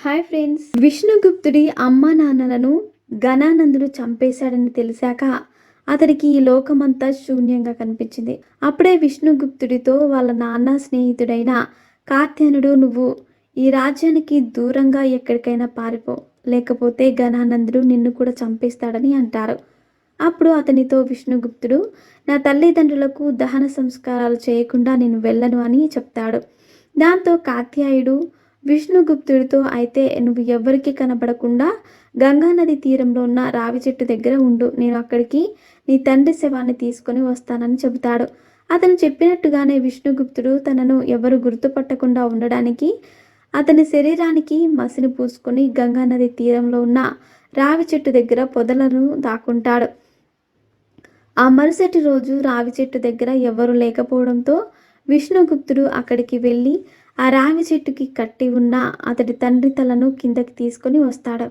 Hi friends, విష్ణుగుప్తుడి అమ్మా నాన్నలను ఘనానందుడు చంపేశాడని తెలిసాక అతడికి ఈ లోకమంతా శూన్యంగా కనిపించింది. అప్పుడే విష్ణుగుప్తుడితో వాళ్ళ నాన్న స్నేహితుడైన కార్త్యాయనుడు, నువ్వు ఈ రాజ్యానికి దూరంగా ఎక్కడికైనా పారిపో, లేకపోతే ఘనానందుడు నిన్ను కూడా చంపేస్తాడని అంటారు. అప్పుడు అతనితో విష్ణుగుప్తుడు, నా తల్లిదండ్రులకు దహన సంస్కారాలు చేయకుండా నేను వెళ్ళను అని చెప్తాడు. దాంతో కాత్యాయుడు విష్ణుగుప్తుడితో, అయితే నువ్వు ఎవ్వరికీ కనబడకుండా గంగానది తీరంలో ఉన్న రావి చెట్టు దగ్గర ఉండు, నేను అక్కడికి నీ తండ్రి శవాన్ని తీసుకొని వస్తానని చెబుతాడు. అతను చెప్పినట్టుగానే విష్ణుగుప్తుడు తనను ఎవరు గుర్తుపట్టకుండా ఉండడానికి అతని శరీరానికి మసిని పూసుకొని గంగానది తీరంలో ఉన్న రావి చెట్టు దగ్గర పొదలను దాక్కుంటాడు. ఆ మరుసటి రోజు రావి చెట్టు దగ్గర ఎవరు లేకపోవడంతో విష్ణుగుప్తుడు అక్కడికి వెళ్ళి ఆ రావి చెట్టుకి కట్టి ఉన్న అతడి తండ్రి తలను కిందకి తీసుకొని వస్తాడు.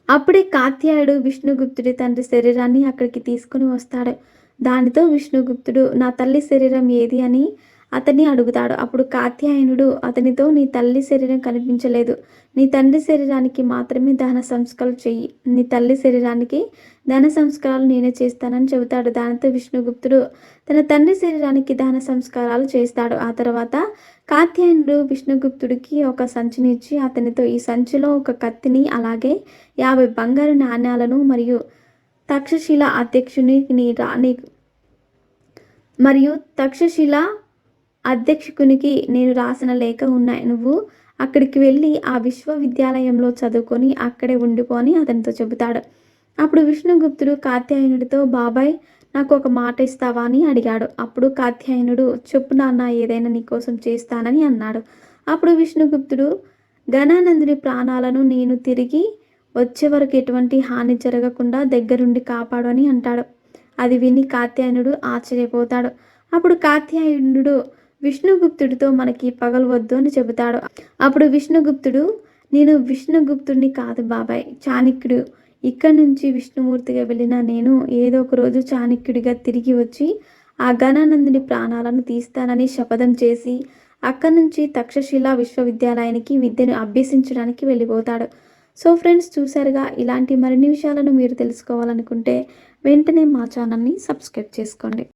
అప్పుడే కాత్యాయుడు విష్ణుగుప్తుడి తండ్రి శరీరాన్ని అక్కడికి తీసుకొని వస్తాడు. దానితో విష్ణుగుప్తుడు, నా తల్లి శరీరం ఏది అని అతన్ని అడుగుతాడు. అప్పుడు కాత్యాయనుడు అతనితో, నీ తల్లి శరీరం కనిపించలేదు, నీ తండ్రి శరీరానికి మాత్రమే దహన సంస్కారాలు చెయ్యి, నీ తల్లి శరీరానికి దహన సంస్కారాలు నేనే చేస్తానని చెబుతాడు. దానితో విష్ణుగుప్తుడు తన తండ్రి శరీరానికి దహన సంస్కారాలు చేస్తాడు. ఆ తర్వాత కాత్యాయనుడు విష్ణుగుప్తుడికి ఒక సంచిని ఇచ్చి అతనితో, ఈ సంచిలో ఒక కత్తిని, అలాగే 50 బంగారు నాణ్యాలను మరియు తక్షశిల అధ్యక్షుని అధ్యక్షునికి నేను రాసిన లేఖ ఉన్నాయి. నువ్వు అక్కడికి వెళ్ళి ఆ విశ్వవిద్యాలయంలో చదువుకొని అక్కడే ఉండిపో అని అతనితో చెబుతాడు. అప్పుడు విష్ణుగుప్తుడు కాత్యాయనుడితో, బాబాయ్ నాకు ఒక మాట ఇస్తావా అని అడిగాడు. అప్పుడు కాత్యాయనుడు, చెప్పు నాన్న, ఏదైనా నీకోసం చేస్తానని అన్నాడు. అప్పుడు విష్ణుగుప్తుడు, ఘనానందుని ప్రాణాలను నేను తిరిగి వచ్చే వరకు ఎటువంటి హాని జరగకుండా దగ్గరుండి కాపాడు అని అంటాడు. అది విని కాత్యాయనుడు ఆశ్చర్యపోతాడు. అప్పుడు కాత్యాయనుడు విష్ణుగుప్తుడితో, మనకి పగలు వద్దు అని చెబుతాడు. అప్పుడు విష్ణుగుప్తుడు, నేను విష్ణుగుప్తుడిని కాదు బాబాయ్, చాణక్యుడు. ఇక్కడి నుంచి విష్ణుమూర్తిగా వెళ్ళిన నేను ఏదో ఒక రోజు చాణక్యుడిగా తిరిగి వచ్చి ఆ ఘనానందుని ప్రాణాలను తీస్తానని శపథం చేసి అక్కడి నుంచి తక్షశిల విశ్వవిద్యాలయానికి విద్యను అభ్యసించడానికి వెళ్ళిపోతాడు. సో ఫ్రెండ్స్, చూసారుగా, ఇలాంటి మరిన్ని విషయాలను మీరు తెలుసుకోవాలనుకుంటే వెంటనే మా ఛానల్ని సబ్స్క్రైబ్ చేసుకోండి.